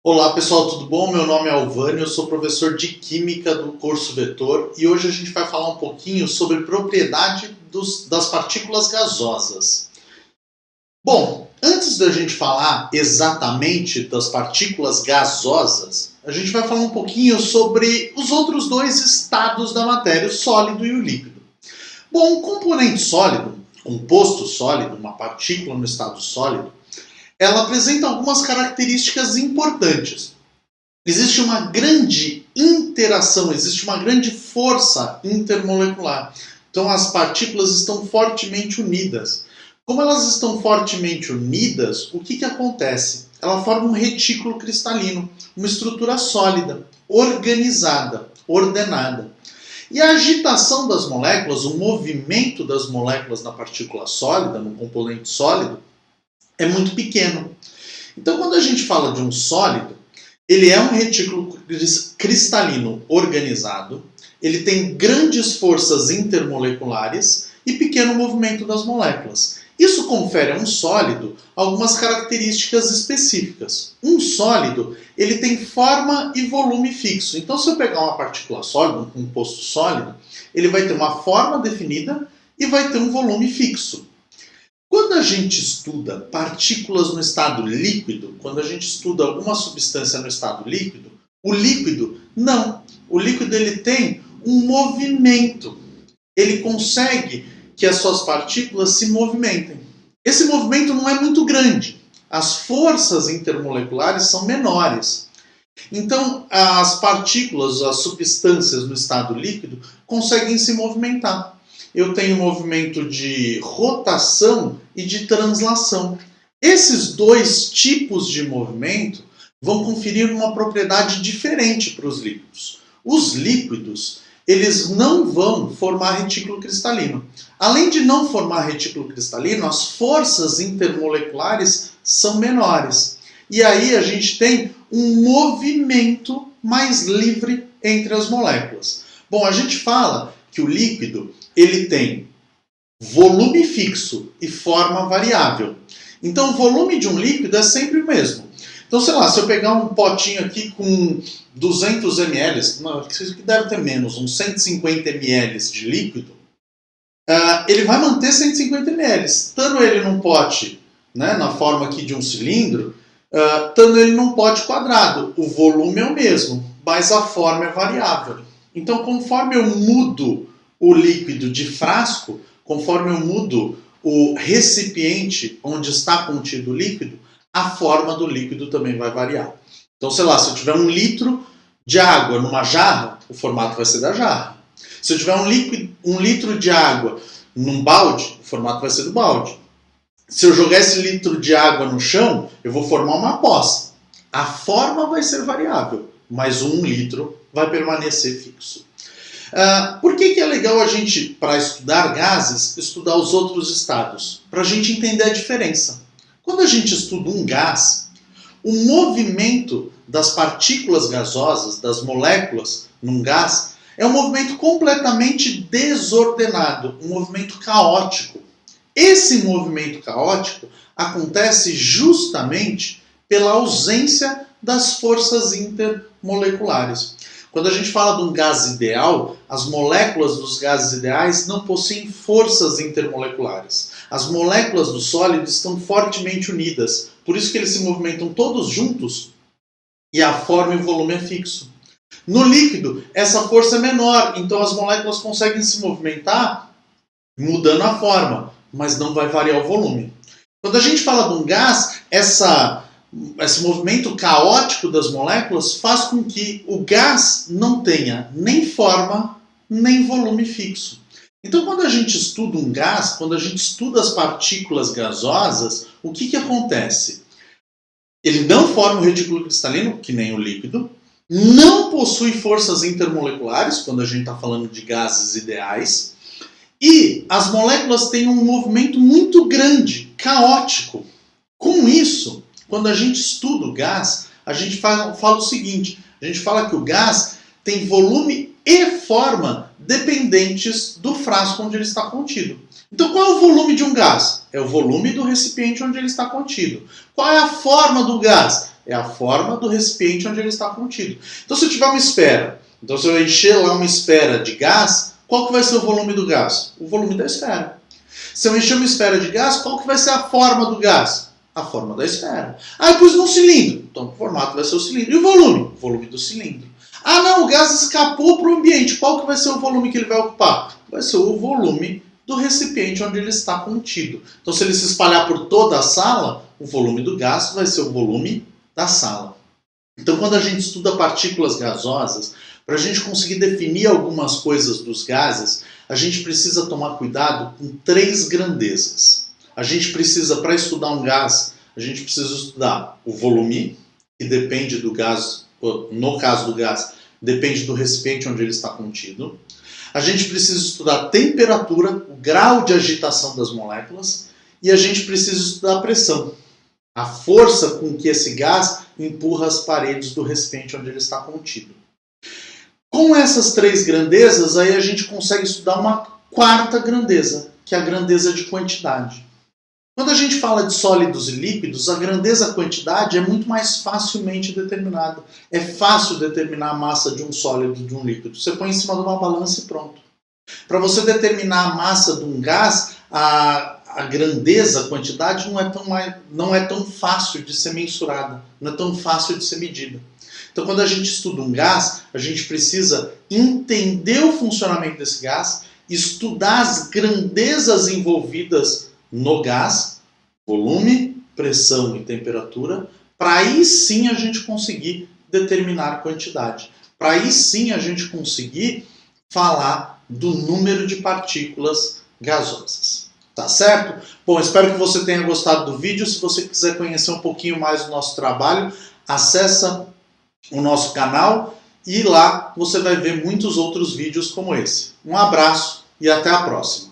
Olá pessoal, tudo bom? Meu nome é Alvânio, eu sou professor de Química do curso Vetor e hoje a gente vai falar um pouquinho sobre propriedade das partículas gasosas. Bom, antes da gente falar exatamente das partículas gasosas, a gente vai falar um pouquinho sobre os outros dois estados da matéria, o sólido e o líquido. Bom, um componente sólido, composto sólido, uma partícula no estado sólido, ela apresenta algumas características importantes. Existe uma grande interação, existe uma grande força intermolecular. Então as partículas estão fortemente unidas. Como elas estão fortemente unidas, o que acontece? Ela forma um retículo cristalino, uma estrutura sólida, organizada, ordenada. E a agitação das moléculas, o movimento das moléculas na partícula sólida, no componente sólido, é muito pequeno. Então, quando a gente fala de um sólido, ele é um retículo cristalino organizado, ele tem grandes forças intermoleculares e pequeno movimento das moléculas. Isso confere a um sólido algumas características específicas. Um sólido, ele tem forma e volume fixo. Então, se eu pegar uma partícula sólida, um composto sólido, ele vai ter uma forma definida e vai ter um volume fixo. Quando a gente estuda partículas no estado líquido, quando a gente estuda alguma substância no estado líquido, o líquido não. O líquido ele tem um movimento. Ele consegue que as suas partículas se movimentem. Esse movimento não é muito grande. As forças intermoleculares são menores. Então, as partículas, as substâncias no estado líquido conseguem se movimentar. Eu tenho movimento de rotação e de translação. Esses dois tipos de movimento vão conferir uma propriedade diferente para os líquidos. Os líquidos, eles não vão formar retículo cristalino. Além de não formar retículo cristalino, as forças intermoleculares são menores. E aí a gente tem um movimento mais livre entre as moléculas. Bom, a gente fala que o líquido ele tem volume fixo e forma variável. Então, o volume de um líquido é sempre o mesmo. Então, sei lá, se eu pegar um potinho aqui com 200 ml, que deve ter menos, uns 150 ml de líquido, ele vai manter 150 ml. Estando ele num pote, né, na forma aqui de um cilindro, estando ele num pote quadrado, o volume é o mesmo, mas a forma é variável. Então, conforme eu mudo o líquido de frasco, conforme eu mudo o recipiente onde está contido o líquido, a forma do líquido também vai variar. Então, sei lá, se eu tiver 1 litro de água numa jarra, o formato vai ser da jarra. Se eu tiver 1 litro de água num balde, o formato vai ser do balde. Se eu jogar esse litro de água no chão, eu vou formar uma poça. A forma vai ser variável, mas 1 litro vai permanecer fixo. Por que é legal a gente, para estudar gases, estudar os outros estados? Para a gente entender a diferença. Quando a gente estuda um gás, o movimento das partículas gasosas, das moléculas num gás, é um movimento completamente desordenado, um movimento caótico. Esse movimento caótico acontece justamente pela ausência das forças intermoleculares. Quando a gente fala de um gás ideal, as moléculas dos gases ideais não possuem forças intermoleculares. As moléculas do sólido estão fortemente unidas, por isso que eles se movimentam todos juntos e a forma e o volume é fixo. No líquido, essa força é menor, então as moléculas conseguem se movimentar mudando a forma, mas não vai variar o volume. Quando a gente fala de um gás, esse movimento caótico das moléculas faz com que o gás não tenha nem forma, nem volume fixo. Então, quando a gente estuda um gás, quando a gente estuda as partículas gasosas, o que acontece? Ele não forma um retículo cristalino, que nem o líquido, não possui forças intermoleculares, quando a gente está falando de gases ideais, e as moléculas têm um movimento muito grande, caótico. Com isso, quando a gente estuda o gás, a gente fala o seguinte, a gente fala que o gás tem volume e forma dependentes do frasco onde ele está contido. Então, qual é o volume de um gás? É o volume do recipiente onde ele está contido. Qual é a forma do gás? É a forma do recipiente onde ele está contido. Então, se eu tiver uma esfera, então se eu encher lá uma esfera de gás, qual que vai ser o volume do gás? O volume da esfera. Se eu encher uma esfera de gás, qual que vai ser a forma do gás? A forma da esfera. Ah, eu pus num cilindro. Então o formato vai ser o cilindro. E o volume? O volume do cilindro. Ah, não, o gás escapou para o ambiente. Qual que vai ser o volume que ele vai ocupar? Vai ser o volume do recipiente onde ele está contido. Então, se ele se espalhar por toda a sala, o volume do gás vai ser o volume da sala. Então, quando a gente estuda partículas gasosas, para a gente conseguir definir algumas coisas dos gases, a gente precisa tomar cuidado com 3 grandezas. A gente precisa, para estudar um gás, a gente precisa estudar o volume, que depende do gás, no caso do gás, depende do recipiente onde ele está contido. A gente precisa estudar a temperatura, o grau de agitação das moléculas, e a gente precisa estudar a pressão, a força com que esse gás empurra as paredes do recipiente onde ele está contido. Com essas 3 grandezas, aí a gente consegue estudar uma 4ª grandeza, que é a grandeza de quantidade. Quando a gente fala de sólidos e líquidos, a grandeza quantidade é muito mais facilmente determinada. É fácil determinar a massa de um sólido e de um líquido. Você põe em cima de uma balança e pronto. Para você determinar a massa de um gás, a grandeza, a quantidade, não é tão fácil de ser mensurada, não é tão fácil de ser medida. Então, quando a gente estuda um gás, a gente precisa entender o funcionamento desse gás, estudar as grandezas envolvidas no gás, volume, pressão e temperatura, para aí sim a gente conseguir determinar a quantidade. Para aí sim a gente conseguir falar do número de partículas gasosas. Tá certo? Bom, espero que você tenha gostado do vídeo. Se você quiser conhecer um pouquinho mais do nosso trabalho, acessa o nosso canal e lá você vai ver muitos outros vídeos como esse. Um abraço e até a próxima.